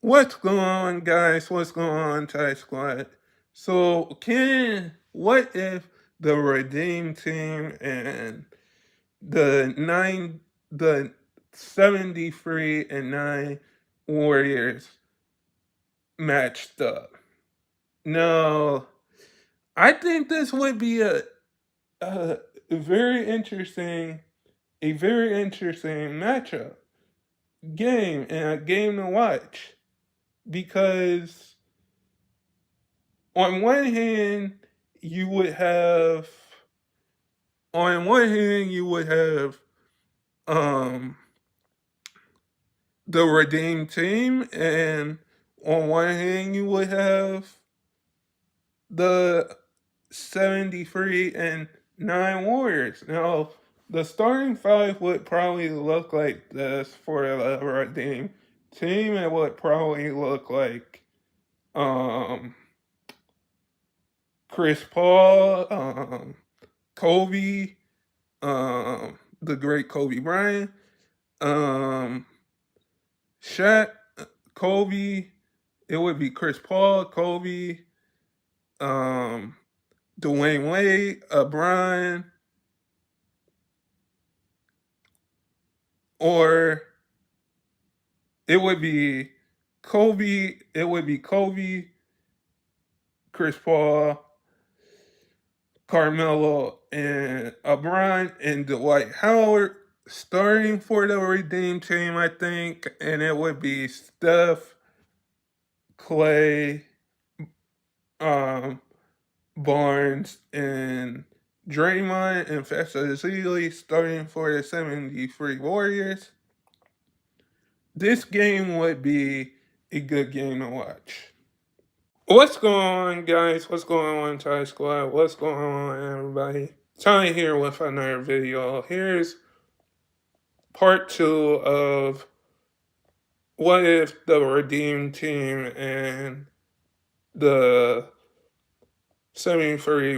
What's going on, guys? What's going on, Thai Squad? What if the Redeem team and the 73 and 9 Warriors matched up? No, I think this would be a very interesting, a very interesting matchup game and a game to watch because on one hand, you would have on one hand you would have um the redeemed team, and on one hand you would have the 73 and 9 Warriors. Now, the starting five would probably look like this for the redeemed team. It would probably look like um Chris Paul, Kobe, the great Kobe Bryant, um, Shaq, Kobe. It would be Chris Paul, Kobe, um, Dwayne Wade, Brian, or it would be Kobe. It would be Kobe, Chris Paul, Carmelo, and Brian and Dwight Howard starting for the Redeem team, I think, and it would be Steph, Clay, um, Barnes, and Draymond and Fessazili starting for the 73 Warriors. This game would be a good game to watch. What's going on, guys? What's going on, Thai Squad? What's going on, everybody? Ty here with another video. Here's part two of what if the Redeem team and the 73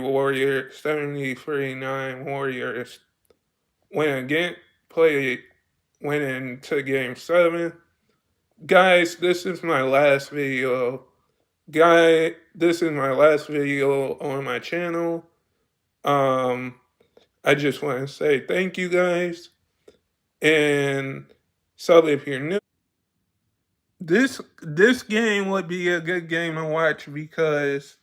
9 Warriors played, went into game 7. Guys, this is my last video. This is my last video on my channel. I just want to say thank you guys. And so if you're new, this game would be a good game to watch because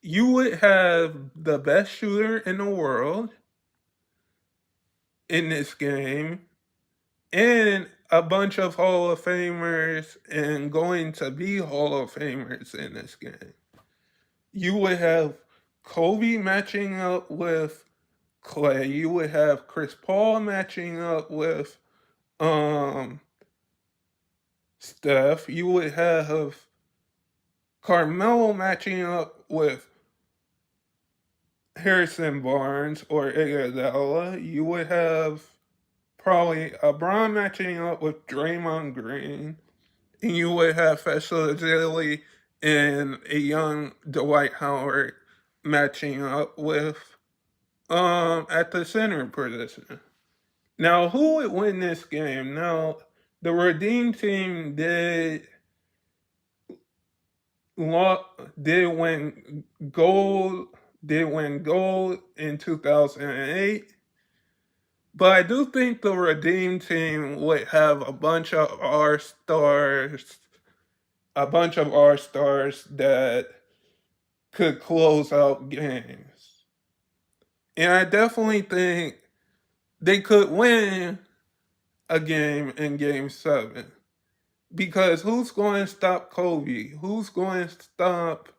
you would have the best shooter in the world in this game and a bunch of Hall of Famers and going to be Hall of Famers in this game. You would have Kobe matching up with Clay. You would have Chris Paul matching up with Steph. You would have Carmelo matching up with Harrison Barnes or Iguodala. You would have probably LeBron matching up with Draymond Green, and you would have Fessazili and a young Dwight Howard matching up with at the center position. Now, who would win this game? Now, the Redeem team did win gold in 2008. But I do think the Redeem team would have a bunch of our stars that could close out games. And I definitely think they could win a game in game 7. Because who's going to stop Kobe? Who's going to stop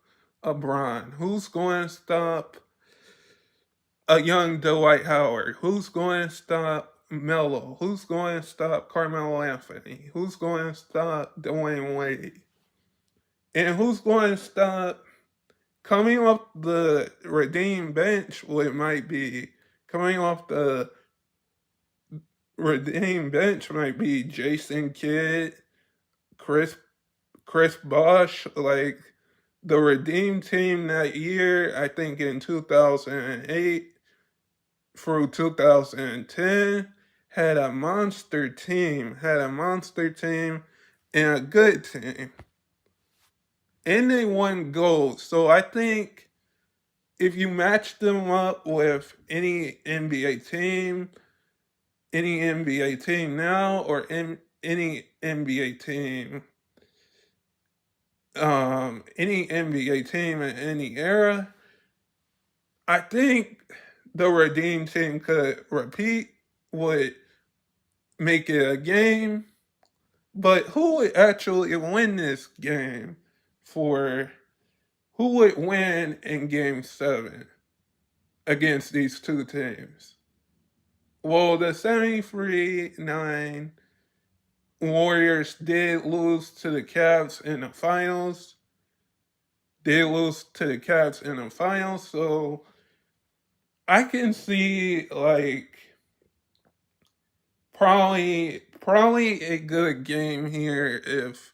LeBron? Who's going to stop a young Dwight Howard? Who's going to stop Melo? Who's going to stop Carmelo Anthony? Who's going to stop Dwayne Wade? And who's going to stop coming off the Redeem bench? Coming off the Redeem bench might be Jason Kidd, Chris Bosh. Like the Redeem team that year, I think in 2008 through 2010 had a monster team and a good team. and they won gold. So I think if you match them up with any NBA team now, or any NBA team, any NBA team in any era, I think the Redeem team could repeat, would make it a game. But who would actually win this game? For who would win in Game 7 against these two teams? Well, the 73-9 Warriors did lose to the Cavs in the finals. So I can see like probably a good game here if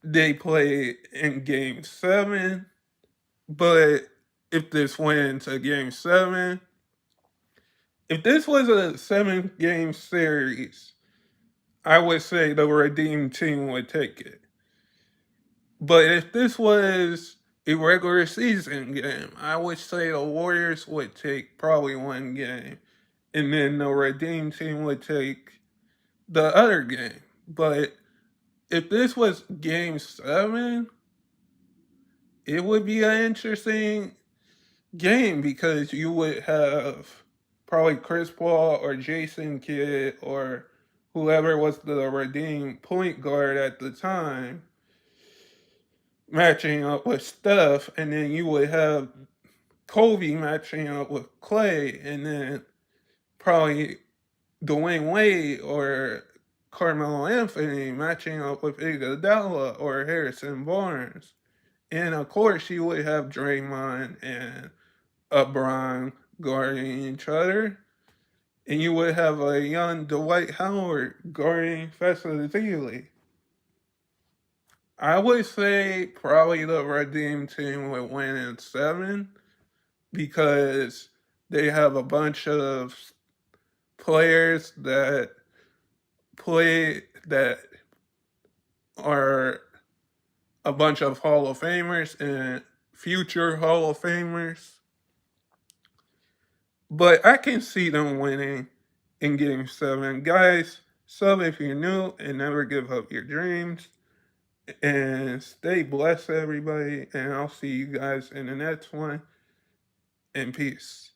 they play in Game 7. But if this went to Game 7, if this was a 7-game series, I would say the Redeem team would take it. But if this was a regular season game, I would say the Warriors would take probably one game, and then the Redeem team would take the other game. But if this was Game 7, it would be an interesting game because you would have probably Chris Paul or Jason Kidd or whoever was the Redeem point guard at the time matching up with Steph, and then you would have Kobe matching up with Clay, and then probably Dwayne Wade or Carmelo Anthony matching up with Iguodala or Harrison Barnes. And of course, you would have Draymond and LeBron guarding each other. And you would have a young Dwight Howard guarding Facility. I would say probably the Redeem team would win in 7 because they have a bunch of players that are a bunch of Hall of Famers and future Hall of Famers. But I can see them winning in Game 7. Guys, sub if you're new and never give up your dreams. And stay blessed, everybody. And I'll see you guys in the next one. And peace.